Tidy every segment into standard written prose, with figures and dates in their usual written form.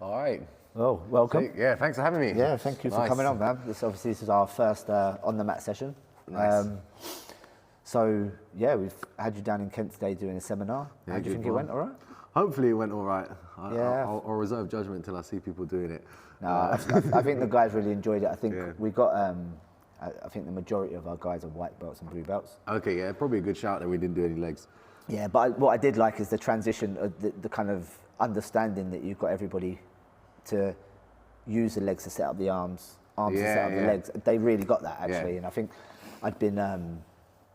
All right. Oh, welcome. So, yeah, thanks for having me. Yeah, thank you for coming on, man. This is our first on the mat session. Nice. So yeah, we've had you down in Kent today doing a seminar. Yeah, How do you think it went? All right? Hopefully it went all right. Yeah. I'll reserve judgment until I see people doing it. No, I think the guys really enjoyed it. I think Yeah. we got. I think the majority of our guys are white belts and blue belts. Okay, yeah, probably a good shout that we didn't do any legs. Yeah, but what I did like is the transition, the kind of understanding that you've got everybody to use the legs to set up the arms to set up the legs. They really got that actually, and I think I've been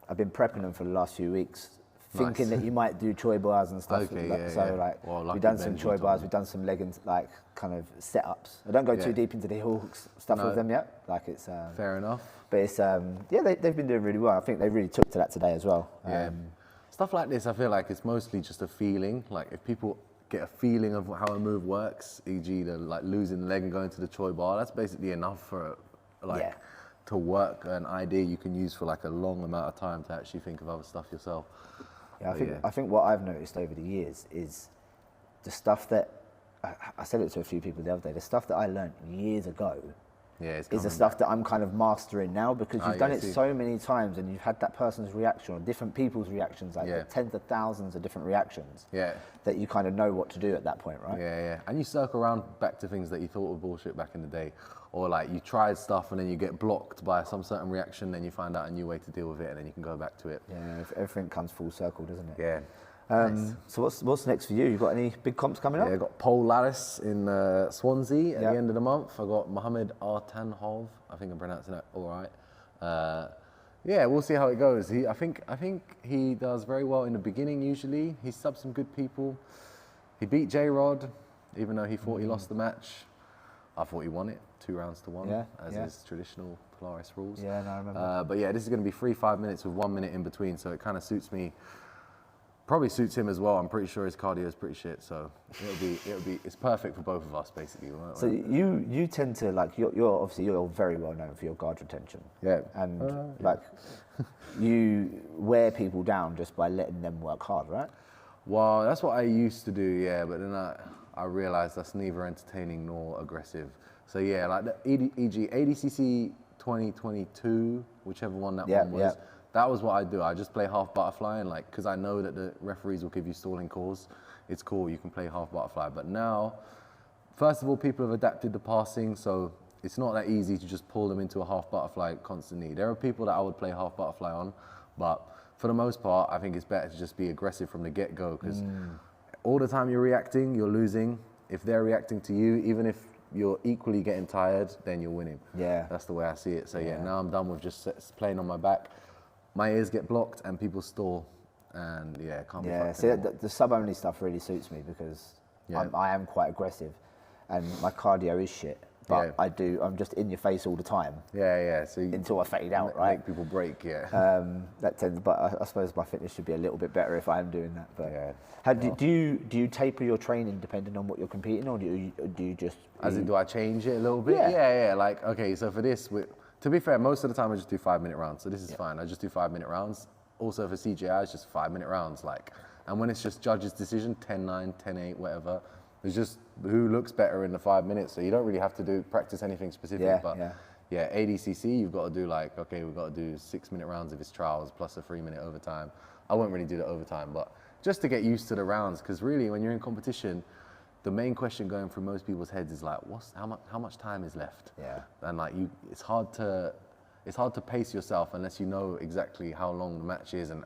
prepping them for the last few weeks, thinking that you might do choi bars and stuff. Okay, we've done some choi bars, we've done some leg and like kind of setups. I don't go too deep into the heel hooks stuff with them yet. Like it's fair enough. But it's they've been doing really well. I think they really took to that today as well. Stuff like this, I feel like it's mostly just a feeling. Like if people get a feeling of how a move works, e.g. the like losing the leg and going to the choi bar, that's basically enough for to work an idea you can use for like a long amount of time to actually think of other stuff yourself. Yeah, I think what I've noticed over the years is the stuff that I said it to a few people the other day. The stuff that I learned years ago is the stuff that I'm kind of mastering now, because you've done it so many times and you've had that person's reaction or different people's reactions, like tens of thousands of different reactions. That you kind of know what to do at that point, right? Yeah. And you circle around back to things that you thought were bullshit back in the day, or like you tried stuff and then you get blocked by some certain reaction, then you find out a new way to deal with it, and then you can go back to it. Yeah, everything comes full circle, doesn't it? Yeah. Nice. So what's next for you? You got any big comps coming up? Yeah, I got Pole Lattice in Swansea at the end of the month. I got Mohammed Artanhov. I think I'm pronouncing that all right. Yeah, we'll see how it goes. I think he does very well in the beginning. Usually, he subs some good people. He beat J-Rod, even though he thought he lost the match. I thought he won it 2-1, as is traditional Polaris rules. Yeah, no, I remember. But yeah, this is going to be 3-5 minutes with 1 minute in between, so it kind of suits me. Probably suits him as well. I'm pretty sure his cardio is pretty shit, so it's perfect for both of us basically. So you tend to like you're obviously very well known for your guard retention. Yeah. And like you wear people down just by letting them work hard, right? Well, that's what I used to do, yeah. But then I realized that's neither entertaining nor aggressive. So yeah, like the e.g. ADCC 2022, whichever one that one was. Yeah. That was what I do. I just play half butterfly, and like, because I know that the referees will give you stalling calls. It's cool, you can play half butterfly. But now, first of all, people have adapted the passing, so it's not that easy to just pull them into a half butterfly constantly. There are people that I would play half butterfly on, but for the most part, I think it's better to just be aggressive from the get-go, because all the time you're reacting, you're losing. If they're reacting to you, even if you're equally getting tired, then you're winning. Yeah. That's the way I see it. So yeah, now I'm done with just playing on my back. My ears get blocked and people stall, and yeah, can't be fucked anymore. The sub-only stuff really suits me because I am quite aggressive, and my cardio is shit. But I'm just in your face all the time. Yeah. So until I fade out, right? Make people break, That tends, but I suppose my fitness should be a little bit better if I am doing that. But do you taper your training depending on what you're competing, or do you just? As in, do I change it a little bit? Yeah. Like, okay, so for this, to be fair, most of the time I just do 5-minute rounds, so this is fine. I just do 5-minute rounds. Also for CGI, it's just 5-minute rounds. Like, and when it's just judge's decision, 10-9, 10-8, whatever, it's just who looks better in the 5 minutes. So you don't really have to practice anything specific. ADCC, you've got to do like, okay, we've got to do 6-minute rounds if it's trials plus a 3-minute overtime. I won't really do the overtime, but just to get used to the rounds, because really when you're in competition, the main question going through most people's heads is like, how much time is left? Yeah. And like it's hard to pace yourself unless you know exactly how long the match is, and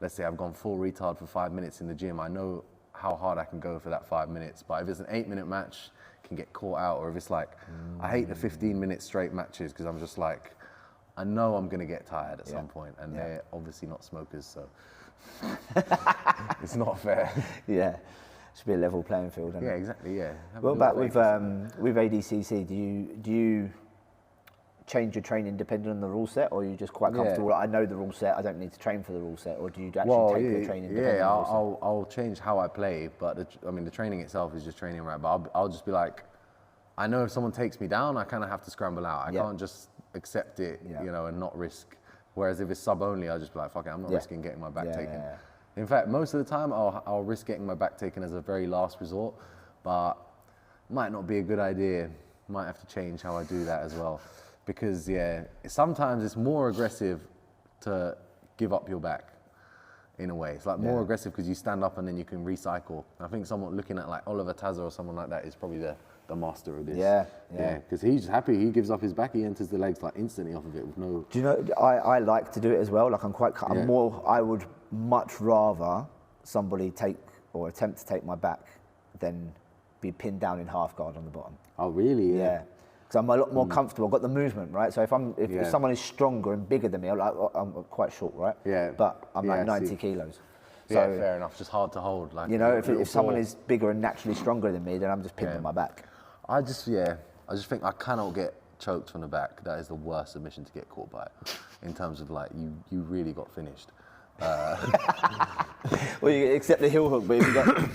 let's say I've gone full retard for 5 minutes in the gym. I know how hard I can go for that 5 minutes. But if it's an 8-minute match, it can get caught out. Or if it's like, I hate the 15-minute straight matches because I'm just like, I know I'm gonna get tired at some point, and they're obviously not smokers, so it's not fair. Yeah. Should be a level playing field. Yeah, exactly. Yeah. What about with ADCC? Do you change your training depending on the rule set, or are you just quite comfortable? I know the rule set. I don't need to train for the rule set, or do you actually take your training? Yeah, I'll change how I play, but the training itself is just training, right? But I'll just be like, I know if someone takes me down, I kind of have to scramble out. I can't just accept it, and not risk. Whereas if it's sub only, I'll just be like, fuck it, I'm not risking getting my back taken. In fact, most of the time, I'll risk getting my back taken as a very last resort. But might not be a good idea. Might have to change how I do that as well. Because sometimes it's more aggressive to give up your back in a way. It's like more aggressive because you stand up and then you can recycle. I think someone looking at like Oliver Taza or someone like that is probably the master of this. Yeah. Because he's just happy. He gives up his back. He enters the legs like instantly off of it with no. Do you know? I like to do it as well. Like I would much rather somebody take or attempt to take my back than be pinned down in half guard on the bottom. Oh really? Yeah. Because I'm a lot more comfortable. I've got the movement, right? So if someone is stronger and bigger than me, I'm quite short, right? Yeah. But I'm like 90 kilos. So, yeah, fair enough. Just hard to hold. Like, you know, if someone is bigger and naturally stronger than me, then I'm just pinned on my back. I just think I cannot get choked from the back. That is the worst submission to get caught by, in terms of like you really got finished. Well, except the heel hook, but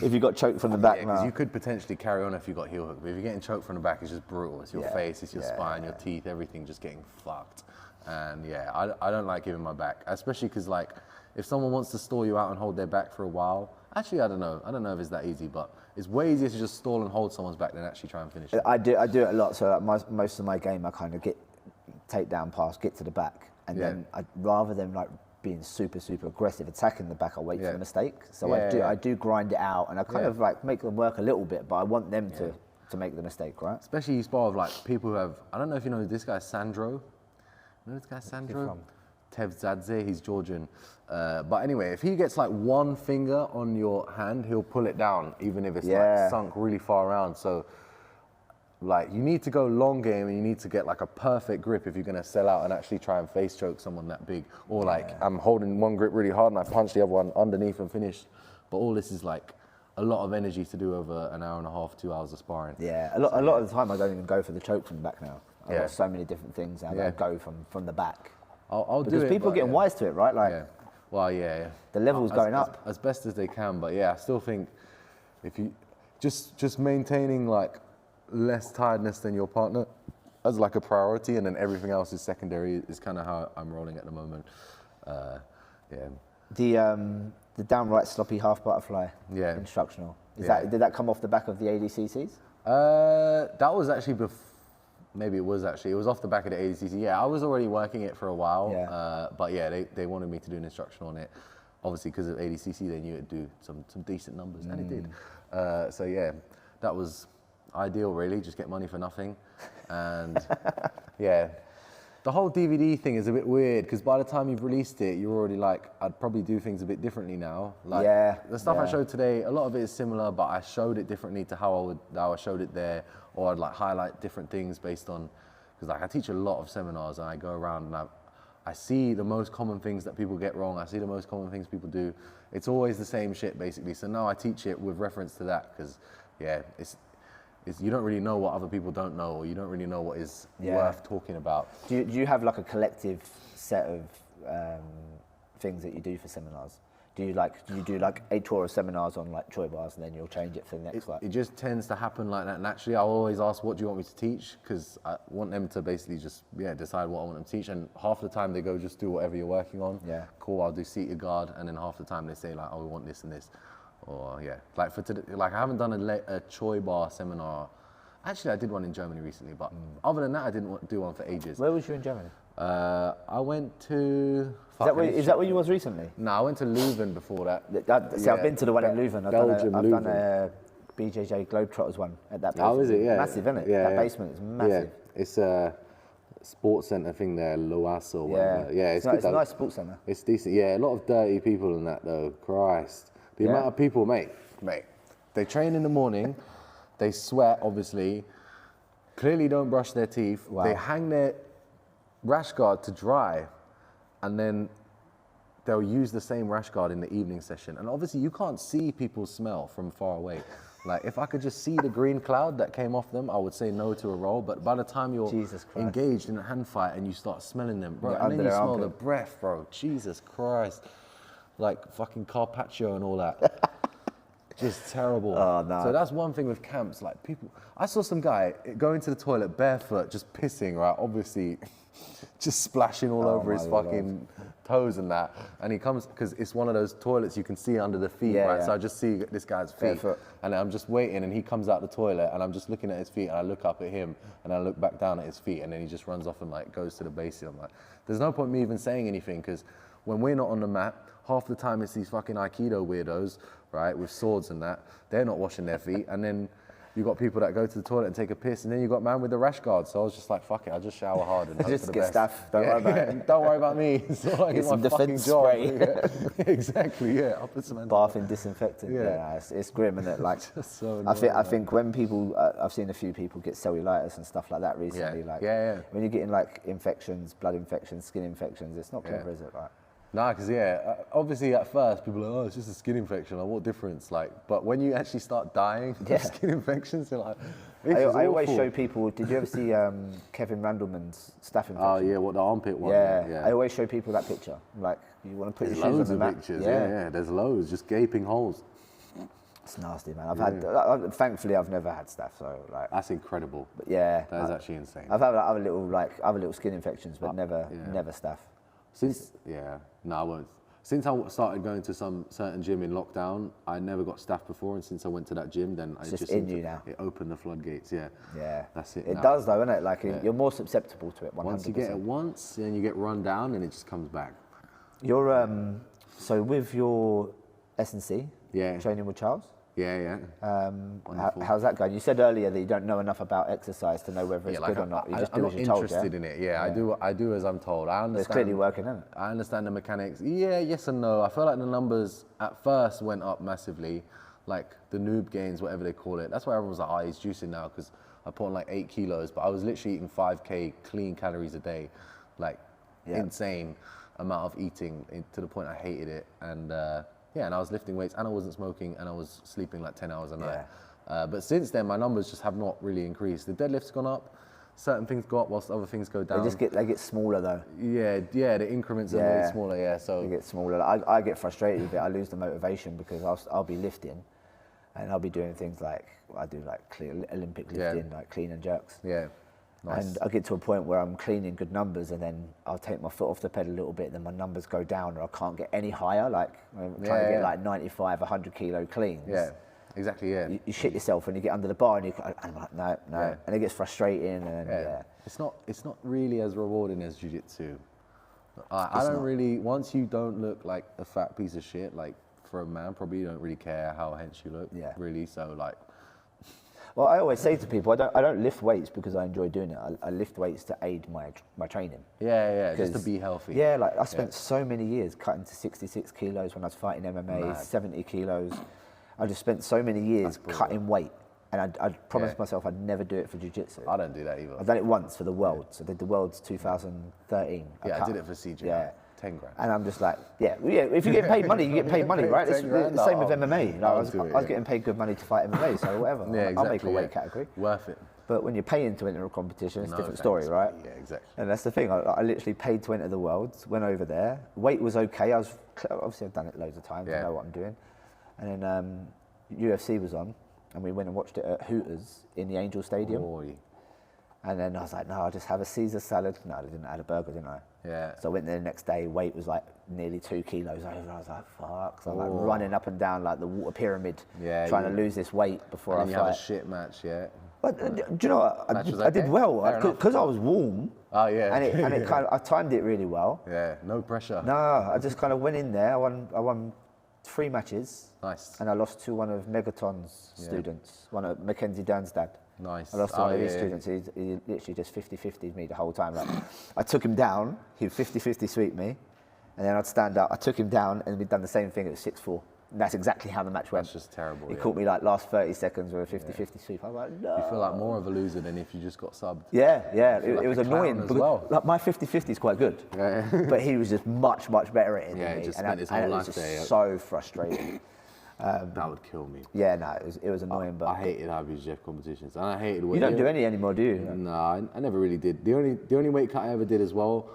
if you got choked from the back, because you could potentially carry on if you got heel hook. But if you're getting choked from the back, it's just brutal. It's your face, it's your spine, your teeth, everything just getting fucked. And I don't like giving my back, especially because like if someone wants to stall you out and hold their back for a while, actually I don't know if it's that easy, but it's way easier to just stall and hold someone's back than actually try and finish it. I do it a lot. So most of my game, I kind of take down pass, get to the back, and then rather than like being super aggressive attacking the back, I wait for the mistake. So I do grind it out, and I kind of like make them work a little bit, but I want them to make the mistake, right? Especially you spar with like people who have, I don't know if you know this guy Sandro. You know this guy Sandro? Tevzadze, he's Georgian. But anyway, if he gets like one finger on your hand, he'll pull it down, even if it's like sunk really far around. So like you need to go long game and you need to get like a perfect grip if you're gonna sell out and actually try and face choke someone that big. Or like I'm holding one grip really hard and I punch the other one underneath and finish. But all this is like a lot of energy to do over an hour and a half, 2 hours of sparring. Yeah, a lot of the time I don't even go for the choke from the back now. I've got so many different things now that I go from the back. I'll do it. Because people are getting wise to it, right? Like, well, the level's going up as best as they can. But I still think if you just maintaining like less tiredness than your partner as like a priority, and then everything else is secondary, is kind of how I'm rolling at the moment. The downright sloppy half butterfly instructional. Did that come off the back of the ADCCs? That was actually maybe it was off the back of the ADCC. Yeah, I was already working it for a while. But they wanted me to do an instructional on it. Obviously, because of ADCC, they knew it'd do some decent numbers, and it did. That was ideal, really. Just get money for nothing, and the whole DVD thing is a bit weird because by the time you've released it, you're already like, I'd probably do things a bit differently now. Like the stuff I showed today, a lot of it is similar, but I showed it differently to how I showed it there, or I'd like highlight different things based on, because like I teach a lot of seminars and I go around and I see the most common things that people get wrong. I see the most common things people do. It's always the same shit basically. So now I teach it with reference to that because you don't really know what other people don't know, or you don't really know what is worth talking about. Do you have like a collective set of things that you do for seminars? Do you do like a tour of seminars on like Choi bars and then you'll change it for the next It just tends to happen like that naturally. I'll always ask, what do you want me to teach? Because I want them to basically just decide what I want them to teach. And half the time they go, just do whatever you're working on. Yeah. Cool, I'll do seated guard. And then half the time they say like, oh, we want this and this. Or like for today, like I haven't done a Choi bar seminar. Actually, I did one in Germany recently, but other than that, I didn't do one for ages. Where was you in Germany? I went to... Is that where you was recently? No, I went to Leuven before that. I've been to the one in Leuven. I've done a BJJ Globetrotters one at that place. Oh, is it? Yeah. Massive, isn't it? That basement is massive. Yeah, it's a sports centre thing there, Loas or whatever. Yeah, it's a nice sports centre. It's decent. Yeah, a lot of dirty people in that though. Christ. The amount of people, mate, they train in the morning, they sweat, obviously, clearly don't brush their teeth, they hang their rash guard to dry, and then they'll use the same rash guard in the evening session. And obviously you can't see people's smell from far away. Like if I could just see the green cloud that came off them, I would say no to a roll, but by the time you're engaged in a hand fight and you start smelling them, bro, and then you smell the breath, bro, Jesus Christ. Like fucking Carpaccio and all that. Just terrible. Oh, no. So that's one thing with camps. Like people, I saw some guy go into the toilet barefoot, just pissing, right? Obviously, just splashing all over his fucking toes and that. And he comes, because it's one of those toilets you can see under the feet, right? Yeah. So I just see this guy's feet. Barefoot. And I'm just waiting, and he comes out the toilet, and I'm just looking at his feet, and I look up at him, and I look back down at his feet, and then he just runs off and like goes to the basin. I'm like, there's no point me even saying anything, because when we're not on the mat, half the time it's these fucking Aikido weirdos, right, with swords and that. They're not washing their feet. And then you got people that go to the toilet and take a piss, and then you got man with the rash guard. So I was just like, fuck it, I'll just shower hard and hope just for the get best. Stuff. Don't worry about it. Don't worry about me. It's not like it's my fucking job. Exactly, yeah. I'll put some bathing disinfectant. Yeah, it's grim, isn't it? Like, so annoying, I think when people, I've seen a few people get cellulitis and stuff like that recently. When you're getting like infections, blood infections, skin infections, it's not clever, is it? Like, nah, because obviously at first people are like, oh, it's just a skin infection. Like, what difference? Like, but when you actually start dying from skin infections, you're like, I always show people. Did you ever see Kevin Randleman's staph infection? Oh yeah, what, the armpit one? Yeah. I always show people that picture. Like, you want to put your shoes on the mat. Pictures. Yeah, there's loads, just gaping holes. It's nasty, man. I've had. Thankfully, I've never had staph, so like. That's incredible. But yeah, that is actually insane. I've had other little skin infections, but never staph. No, I won't. Since I started going to some certain gym in lockdown, I never got staph before, and since I went to that gym, then it's just in you now. It opened the floodgates. Yeah, that's it. It does though, isn't it? Like you're more susceptible to it. 100%. Once you get it once, then you get run down, and it just comes back. You're so with your S&C, training with Charles. Yeah. How's that going? You said earlier that you don't know enough about exercise to know whether it's good or not. You just do as you're told, I'm not interested in it. Yeah, I do as I'm told. I understand. It's clearly working, isn't it? I understand the mechanics. Yeah, yes and no. I feel like the numbers at first went up massively, like the noob gains, whatever they call it. That's why everyone's like, oh, he's juicing now, because I put on like 8 kilos, but I was literally eating 5K clean calories a day, like insane amount of eating to the point I hated it. And and I was lifting weights, and I wasn't smoking, and I was sleeping like 10 hours a night. But since then, my numbers just have not really increased. The deadlift's gone up, certain things go up whilst other things go down. They get smaller though. Yeah, the increments are way smaller, so. They get smaller. I get frustrated with it. I lose the motivation because I'll be lifting, and I'll be doing things like, I do like clear Olympic lifting, like clean and jerks. Yeah. Nice. And I get to a point where I'm cleaning good numbers, and then I'll take my foot off the pedal a little bit, and then my numbers go down, or I can't get any higher. Like I'm trying to get like 95, 100 kilo cleans. Yeah, exactly. Yeah. You shit yourself when you get under the bar, and I'm like, no, and it gets frustrating. And it's not really as rewarding as jiu-jitsu. I don't really. Once you don't look like a fat piece of shit, like for a man, probably you don't really care how hench you look. Yeah. Really, so like. Well, I always say to people, I don't lift weights because I enjoy doing it. I lift weights to aid my training. Yeah, just to be healthy. Yeah, like I spent so many years cutting to 66 kilos when I was fighting MMA, 70 kilos. I just spent so many years cutting weight, and I promised myself I'd never do it for jiu-jitsu. I don't do that either. I've done it once for the Worlds. I did the Worlds 2013. I did it for CGI. Yeah. 10 grand. And I'm just like, if you get paid money, you get paid money, right? It's the same with MMA. I was getting paid good money to fight MMA, so whatever. I'll make a weight category. Worth it. But when you're paying to enter a competition, it's a different story, right? Yeah, exactly. And that's the thing. I literally paid to enter the Worlds, went over there. Weight was okay. Obviously I've done it loads of times. I know what I'm doing. And then UFC was on, and we went and watched it at Hooters in the Angel Stadium. Boy. And then I was like, no, I'll just have a Caesar salad. No, I didn't. I had a burger, didn't I? Yeah. So I went there the next day, weight was like nearly 2 kilos over. I was like, fuck. So I'm like running up and down like the water pyramid, trying to lose this weight before I fight. And you have a shit match, But do you know what? I did well because I was warm. Oh yeah. And it kind of, I timed it really well. Yeah, no pressure. No, I just kind of went in there. I won 3 matches. Nice. And I lost to one of Megaton's students, one of Mackenzie Dern's dad. Nice. I lost to one of his students. He literally just 50-50'd me the whole time. Like, I took him down. He would 50-50 sweep me, and then I'd stand up. I took him down, and we'd done the same thing. It was 6-4. And that's exactly how the match went. That's just terrible. He caught me like last 30 seconds with a 50-50 sweep. I was like, no. You feel like more of a loser than if you just got subbed. Yeah. It was annoying. Because, like, my 50-50 is quite good. Yeah. But he was just much better at it than me. Just spent his whole life there. So frustrating. That would kill me. Yeah, no, it was annoying. But I hated IBJJF competitions, and I hated. You don't do any anymore, do you? No, I never really did. The only weight cut I ever did as well.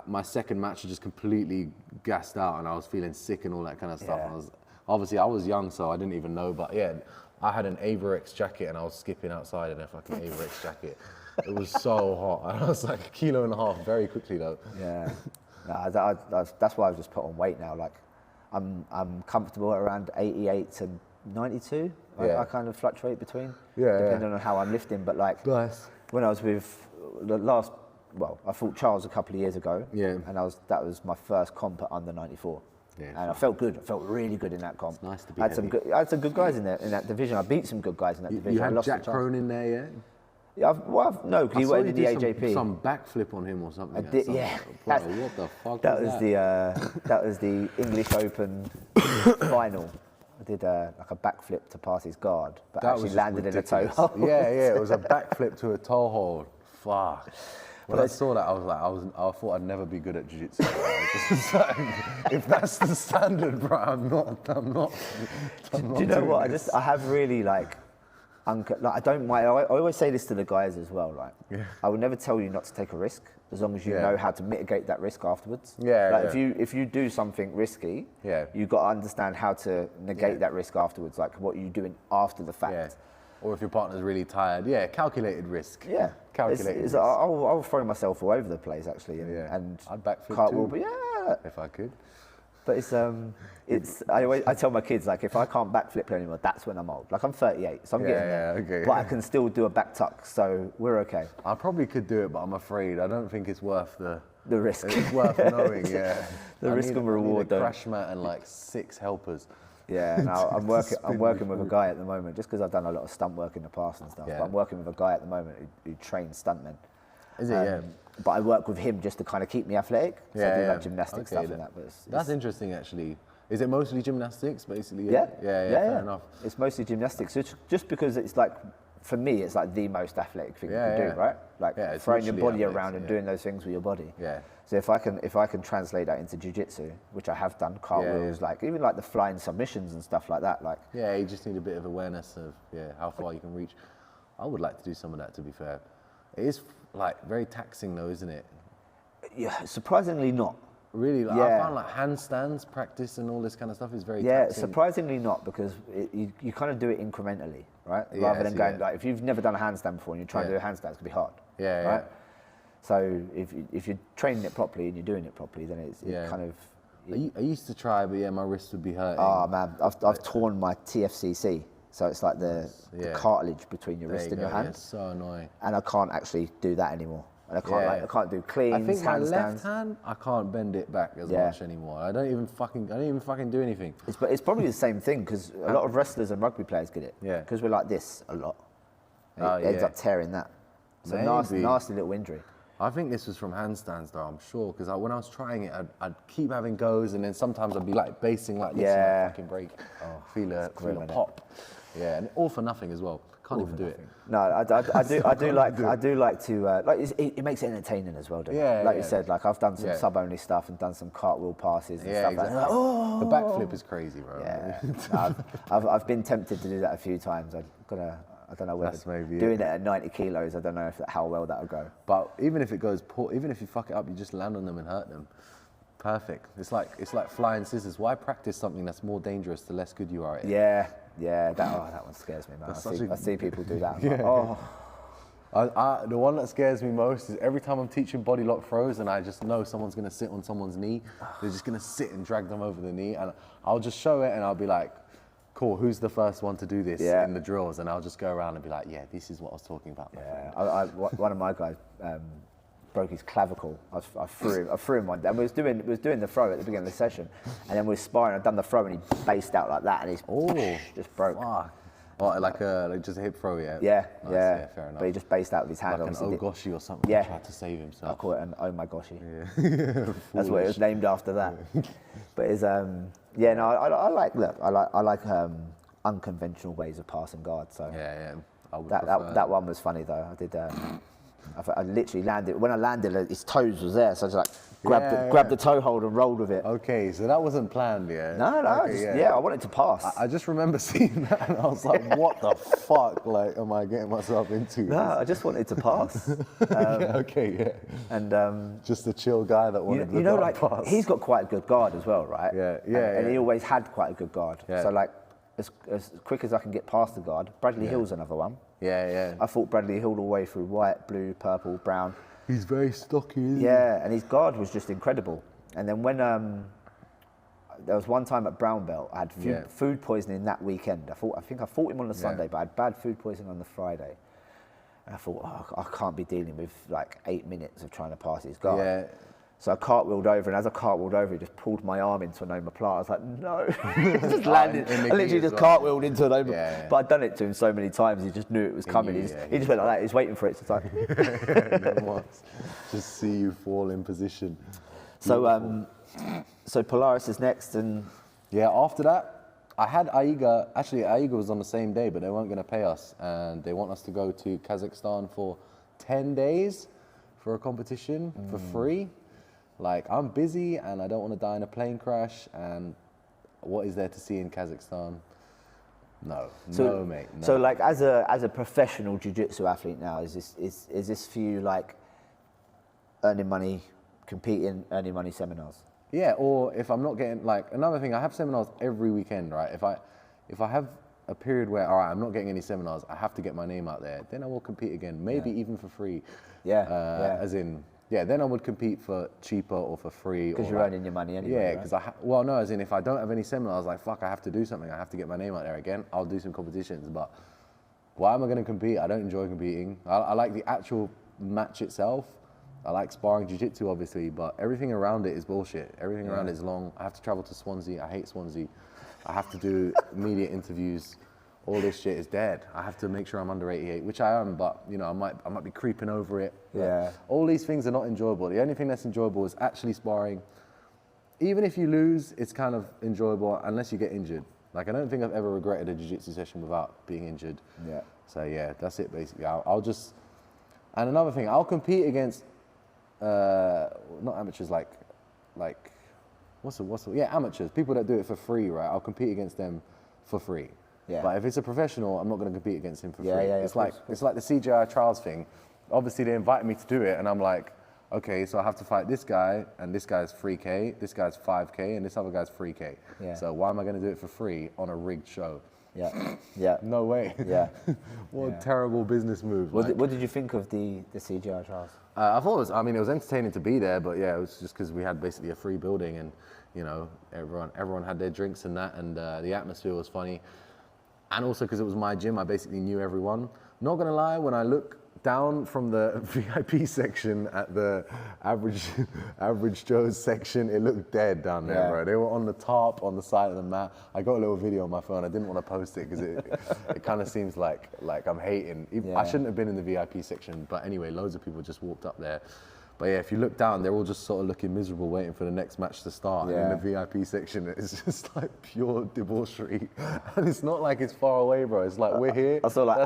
My second match, I just completely gassed out, and I was feeling sick and all that kind of stuff. And I obviously I was young, so I didn't even know, but yeah, I had an Averex jacket and I was skipping outside in a fucking Averex jacket. It was so hot. I was like 1.5 kilos very quickly though. Yeah, that's why I've just put on weight now. Like, I'm comfortable at around 88 to 92. I kind of fluctuate between, depending on how I'm lifting. But like, when I was with I fought Charles a couple of years ago. Yeah. And that was my first comp at under 94. Yeah. And I felt good. I felt really good in that comp. It's nice to be I had some good guys in that division. I beat some good guys in that division. You had I lost Jack Crone in there, yeah? Yeah, no, because he went in the AJP. Some backflip on him or something. I did, yeah. Bro, what the fuck that was that? That was the English Open final. I did like a backflip to pass his guard, but that actually landed ridiculous. in a toe hold. Yeah, it was a backflip to a toe hold. Fuck. When I saw that, I was like, I thought I'd never be good at jiu-jitsu. If that's the standard, bro, I'm not. Do you know what? I have really like I don't mind. I always say this to the guys as well. Like, I would never tell you not to take a risk as long as you know how to mitigate that risk afterwards. If you do something risky, you've got to understand how to negate that risk afterwards. Like what you're doing after the fact. Yeah. Or if your partner's really tired, calculated risk. Yeah, calculated risk. I'll throw myself all over the place actually, and I'd backflip cartwheel, too, but if I could. But I tell my kids, like, if I can't backflip anymore, that's when I'm old. Like, I'm 38, so I'm getting there. Okay. But I can still do a back tuck, so we're okay. I probably could do it, but I'm afraid. I don't think it's worth the risk. It's worth knowing, the risk and reward. I need a crash mat and like 6 helpers. Yeah, no, I'm working with a guy at the moment, just because I've done a lot of stunt work in the past and stuff. Yeah. But I'm working with a guy at the moment who trains stuntmen. Is it? Yeah. But I work with him just to kind of keep me athletic. So I do like gymnastic stuff and that. But that's interesting, actually. Is it mostly gymnastics, basically? Yeah. Fair enough. It's mostly gymnastics. It's just because it's like, for me, it's like the most athletic thing you can do, right? Like throwing your body around and doing those things with your body. Yeah. So if I can translate that into jiu-jitsu, which I have done, cartwheels, like even like the flying submissions and stuff like that, like. Yeah, you just need a bit of awareness of how far you can reach. I would like to do some of that, to be fair. It is like very taxing though, isn't it? Yeah, surprisingly not. Really, like, I found like handstands practice and all this kind of stuff is very taxing. Surprisingly not, because you kind of do it incrementally, right? Rather than going like, if you've never done a handstand before and you're trying to do a handstand, it's gonna be hard. Right? So if you're training it properly and you're doing it properly, then it's kind of. I used to try, but my wrist would be hurting. Oh man, I've torn my TFCC. So it's like the cartilage between your wrist and your hand. It's so annoying. And I can't actually do that anymore. And I can't do cleans, I think my handstands. left hand, I can't bend it back as much anymore. I don't even fucking do anything. It's probably the same thing, because a lot of wrestlers and rugby players get it. Yeah. Because we're like this a lot. And it ends up tearing that. So nasty little injury. I think this was from handstands though, I'm sure, because when I was trying it, I'd keep having goes, and then sometimes I'd be like basing like this and I'd fucking break. Feel a pop. Yeah, and all for nothing as well. Can't even do it. No, I do like to it makes it entertaining as well. Like you said, like I've done some sub only stuff and done some cartwheel passes and stuff. Exactly. Like that. The backflip is crazy, bro. Yeah, I've been tempted to do that a few times. I don't know whether doing it at 90 kilos. I don't know how well that'll go. But even if it goes poor, even if you fuck it up, you just land on them and hurt them. Perfect. It's like flying scissors. Why practice something that's more dangerous the less good you are at it? Yeah, that one scares me, man. I see people do that. The one that scares me most is every time I'm teaching body lock throws and I just know someone's going to sit on someone's knee, they're just going to sit and drag them over the knee, and I'll just show it and I'll be like, cool, who's the first one to do this in the drills? And I'll just go around and be like, yeah, this is what I was talking about. One of my guys broke his clavicle. I threw him one day. And we was doing the throw at the beginning of the session, and then we were sparring. I'd done the throw, and he based out like that, and he's just broke. Fuck. What, like just a hip throw, yeah? Yeah, nice, yeah, fair enough. But he just based out with his hand. Like an Ogoshi or something. Yeah. He tried to save himself. I call it an oh my goshi. Yeah. That's what it was named after that. But it's I like unconventional ways of passing guard. So that one was funny though. I literally landed. When I landed, his toes was there, so I just like grabbed the toe hold and rolled with it. Okay, so that wasn't planned, yeah? No, Okay, I wanted to pass. I just remember seeing that and I was like, what the fuck, like, am I getting myself into? No, I just wanted to pass. And just a chill guy that wanted to pass. He's got quite a good guard as well, right? And he always had quite a good guard. Yeah. So like, as quick as I can get past the guard, Bradley Hill's another one. Yeah. I fought Bradley Hill all the way through white, blue, purple, brown. He's very stocky, isn't he? Yeah, and his guard was just incredible. And then when there was one time at brown belt, I had food poisoning that weekend. I think I fought him on the Sunday, but I had bad food poisoning on the Friday. And I thought, I can't be dealing with like 8 minutes of trying to pass his guard. Yeah. So I cartwheeled over, and as I cartwheeled over, he just pulled my arm into an omoplata. I was like, no. Just landed. I literally just cartwheeled into an omoplata. Yeah. But I'd done it to him so many times, he just knew it was coming. He just went like that. He was waiting for it. So it's like, just see you fall in position. So Polaris is next, and after that, I had Eoghan. Actually, Eoghan was on the same day, but they weren't going to pay us, and they want us to go to Kazakhstan for 10 days for a competition for free. Like, I'm busy and I don't want to die in a plane crash, and what is there to see in Kazakhstan? No, mate. No. So like, as a professional jiu-jitsu athlete now, is this for you like earning money, competing, earning money seminars? Yeah, or if I'm not getting, like, another thing, I have seminars every weekend, right? If I have a period where, all right, I'm not getting any seminars, I have to get my name out there, then I will compete again, maybe even for free. As in, then I would compete for cheaper or for free. Because you're earning your money anyway. Yeah, because as in, if I don't have any seminars, like, fuck, I have to do something, I have to get my name out there again, I'll do some competitions, but why am I going to compete? I don't enjoy competing. I like the actual match itself. I like sparring jiu-jitsu, obviously, but everything around it is bullshit. Everything around it is long. I have to travel to Swansea. I hate Swansea. I have to do media interviews. All this shit is dead. I have to make sure I'm under 88, which I am, but you know, I might be creeping over it. Yeah. All these things are not enjoyable. The only thing that's enjoyable is actually sparring. Even if you lose, it's kind of enjoyable unless you get injured. Like, I don't think I've ever regretted a jiu-jitsu session without being injured. Yeah. So yeah, that's it basically. I'll just, and another thing, I'll compete against not amateurs, like amateurs, people that do it for free, right? I'll compete against them for free. Yeah. But if it's a professional, I'm not going to compete against him for free. It's like the CGI trials thing. Obviously, they invited me to do it, and I'm like, okay, so I have to fight this guy, and this guy's 3K, this guy's 5K, and this other guy's 3K. Yeah. So why am I going to do it for free on a rigged show? Yeah. No way. Yeah. What a terrible business move. What did you think of the CGI trials? I thought it was entertaining to be there, but yeah, it was just because we had basically a free building, and you know, everyone had their drinks and that, and the atmosphere was funny. And also because it was my gym, I basically knew everyone. Not gonna lie, when I look down from the VIP section at the average Joe's section, it looked dead down there, bro. They were on the top, on the side of the mat. I got a little video on my phone. I didn't want to post it because it kind of seems like I'm hating. I shouldn't have been in the VIP section, but anyway, loads of people just walked up there. But yeah, if you look down, they're all just sort of looking miserable, waiting for the next match to start. And in the VIP section, it's just like pure debauchery. And it's not like it's far away, bro. It's like, we're here. I saw like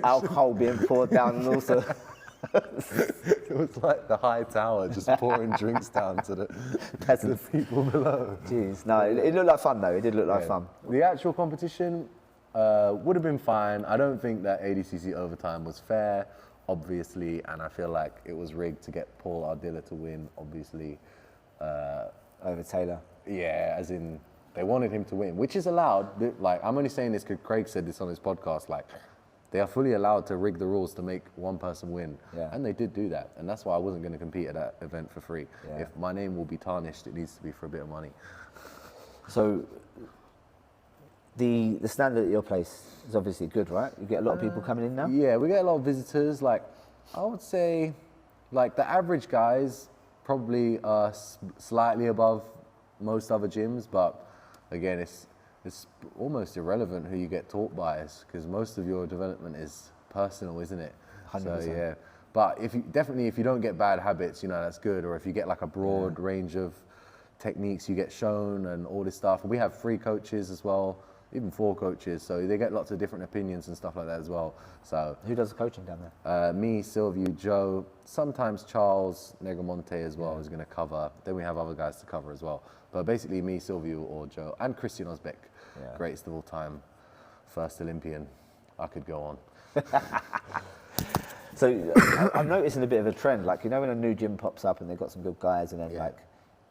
alcohol being poured down, and also it was like the high tower just pouring drinks down to the people below. Jeez, no, it looked like fun though. It did look like fun. The actual competition would have been fine. I don't think that ADCC overtime was fair, obviously, and I feel like it was rigged to get Paul Ardilla to win, obviously. Over Taylor. Yeah, as in, they wanted him to win, which is allowed. Like, I'm only saying this because Craig said this on his podcast, like, they are fully allowed to rig the rules to make one person win. Yeah. And they did do that. And that's why I wasn't going to compete at that event for free. Yeah. If my name will be tarnished, it needs to be for a bit of money. So, the standard at your place is obviously good, right? You get a lot of people coming in now? Yeah, we get a lot of visitors. Like, I would say, like, the average guys probably are slightly above most other gyms, but again, it's almost irrelevant who you get taught by, because most of your development is personal, isn't it? 100%. So yeah, but if you don't get bad habits, you know, that's good. Or if you get like a broad range of techniques you get shown and all this stuff. And we have free coaches as well. even 4 coaches. So they get lots of different opinions and stuff like that as well. So who does the coaching down there? Me, Silvio, Joe, sometimes Charles Negromonte as well is going to cover. Then we have other guys to cover as well. But basically me, Silvio, or Joe, and Christian Osbeck, greatest of all time, first Olympian. I could go on. So I'm noticing a bit of a trend, like, you know, when a new gym pops up and they've got some good guys, and then like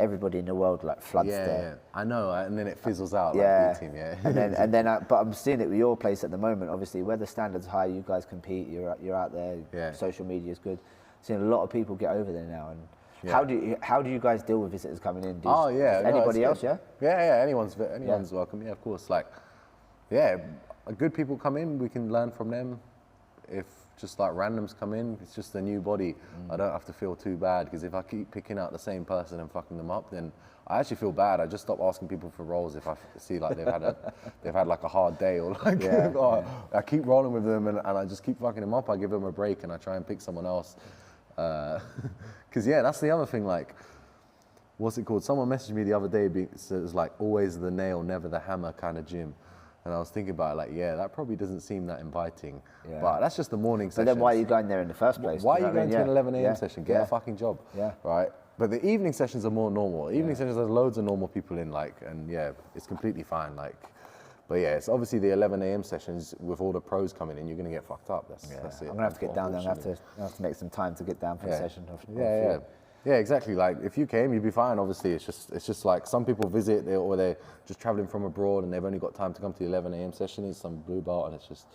everybody in the world like floods there. I know, and then it fizzles out like B-team, and then but I'm seeing it with your place at the moment. Obviously, where the standard's high, you guys compete. You're out there. Social media is good. Seeing a lot of people get over there now. And how do you guys deal with visitors coming in? Anybody else? Yeah. Anyone's welcome. Yeah, of course. Like, good people come in. We can learn from them. If just like randoms come in, it's just a new body. I don't have to feel too bad, because if I keep picking out the same person and fucking them up, then I actually feel bad. I just stop asking people for roles if I see like they've had like a hard day, or like I keep rolling with them and I just keep fucking them up. I give them a break and I try and pick someone else. Because that's the other thing. Like, what's it called? Someone messaged me the other day. It was like, always the nail, never the hammer kind of gym. And I was thinking about it, like, that probably doesn't seem that inviting. But that's just the morning session. But then why are you going there in the first place? Why are you going to an 11 a.m. session? Get a fucking job. Yeah. Right? But the evening sessions are more normal. Evening sessions, there's loads of normal people in, like, and it's completely fine. Like, but it's obviously the 11 a.m. sessions with all the pros coming in, you're going to get fucked up. That's it. I'm going to have to get down there. I'm going to have to make some time to get down for a session. Yeah, exactly. Like, if you came, you'd be fine. Obviously, it's just like some people visit, or they're just traveling from abroad and they've only got time to come to the 11 a.m. session. It's some blue belt, and it's just,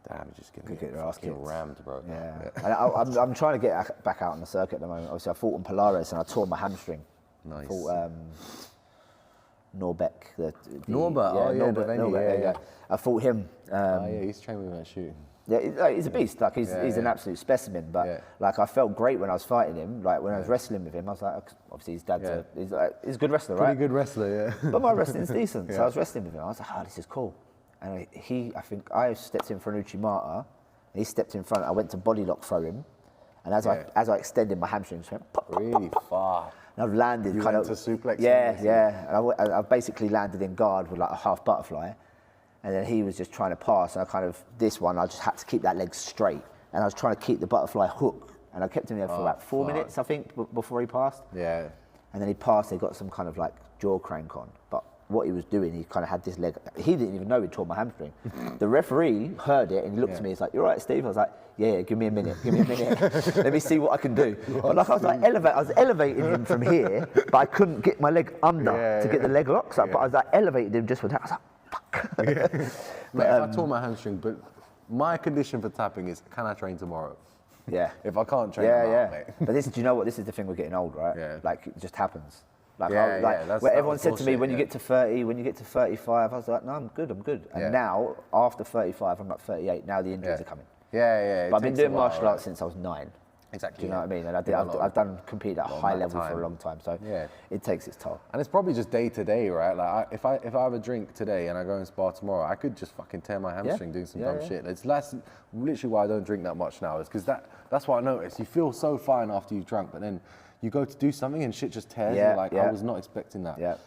damn, you're just getting fucking rammed, bro. And I'm trying to get back out on the circuit at the moment. Obviously, I fought in Polaris and I tore my hamstring. Nice. Fought Norbeck. Norbert. I fought him. He's trained with me at shooting. Yeah, he's a beast. Like, he's an absolute specimen. But like, I felt great when I was fighting him. Like, when I was wrestling with him, I was like, obviously his dad's he's a good wrestler, right? Pretty good wrestler, yeah. But my wrestling's decent. So I was wrestling with him. I was like, this is cool. And I think I stepped in for an Uchimata, and he stepped in front. I went to body lock throw him, and as I extended my hamstring, just went pop, really far. And I've landed you kind went of to suplex. And I basically landed in guard with like a half butterfly. And then he was just trying to pass, and I just had to keep that leg straight. And I was trying to keep the butterfly hook, and I kept him there for about 4 minutes, I think, before he passed. Yeah. And then he passed, they got some kind of like jaw crank on. But what he was doing, he kind of had this leg, he didn't even know he tore my hamstring. The referee heard it, and he looked at me, he's like, "You're right, Steve?" I was like, yeah, give me a minute. Let me see what I can do. But like, I was elevating him from here, but I couldn't get my leg under to get the leg locks up. But I was like, elevated him just with that. I was like, Mate, if I tore my hamstring, but my condition for tapping is, can I train tomorrow? Yeah. If I can't train tomorrow, mate. But do you know what? This is the thing, we're getting old, right? Yeah. Like, it just happens. Like, where everyone said to me, when you get to 30, when you get to 35, I was like, no, I'm good. And now, after 35, I'm like 38, now the injuries are coming. But I've been doing martial arts since I was 9. Exactly. Do you know what I mean? And I've competed at a high level for a long time, so it takes its toll. And it's probably just day to day, right? Like, if I have a drink today and I go and spar tomorrow, I could just fucking tear my hamstring doing some dumb shit. It's literally why I don't drink that much now, is because that's what I noticed. You feel so fine after you've drunk, but then you go to do something and shit just tears. I was not expecting that.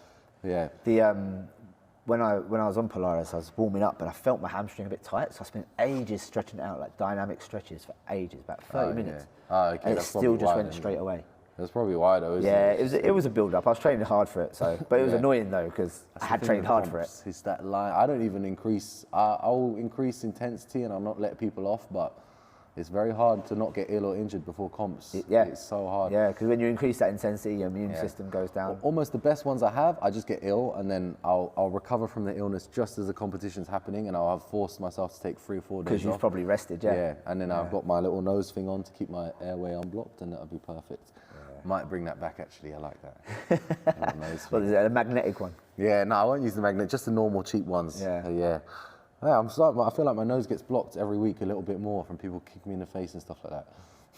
When I was on Polaris, I was warming up, and I felt my hamstring a bit tight, so I spent ages stretching it out, like dynamic stretches for ages, about 30 minutes. And it still just went straight away. That's probably why, though, isn't it? It was a build-up. I was training hard for it, but it was annoying, though, because I had trained hard for it. It's that line. I don't even increase. I'll increase intensity, and I'll not let people off, but it's very hard to not get ill or injured before comps. It's so hard. Yeah, because when you increase that intensity, your immune system goes down. Well, almost the best ones I have, I just get ill, and then I'll recover from the illness just as the competition's happening, and I'll have forced myself to take 3 or 4 days off. Because you've probably rested, and then I've got my little nose thing on to keep my airway unblocked, and that'll be perfect. Might bring that back, actually. I like that. What is it, a magnetic one? Yeah, no, I won't use the magnet, just the normal cheap ones. Yeah, I feel like my nose gets blocked every week a little bit more from people kicking me in the face and stuff like that.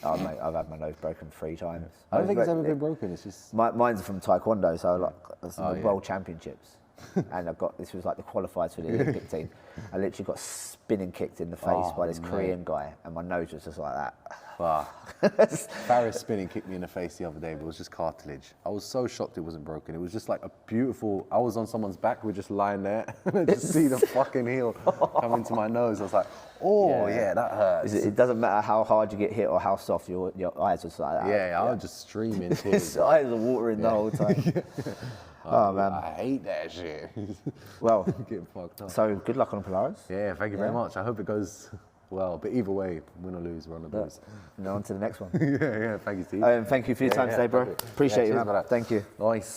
Oh, mate, I've had my nose broken 3 times. I don't think it's ever been broken. It's just mine's from Taekwondo, so like the World Championships. and this was like the qualifiers for the Olympic team. I literally got spinning kicked in the face by this Korean guy, and my nose was just like that. Wow. Farris spinning kicked me in the face the other day, but it was just cartilage. I was so shocked it wasn't broken. It was just like a beautiful, I was on someone's back, we're just lying there, and I just see the fucking heel come into my nose. I was like, yeah, that hurts. It doesn't matter how hard you get hit or how soft your eyes are just like that. Yeah, I was just streaming tears. His eyes are watering the whole time. Oh man, I hate that shit. Well, getting fucked up. So good luck on Polaris. Yeah, thank you very much. I hope it goes well, but either way, win or lose, we're on the booze. And on to the next one. yeah, thank you, Steve. Thank you for your time today, bro. Appreciate you, man. Thank you. Nice.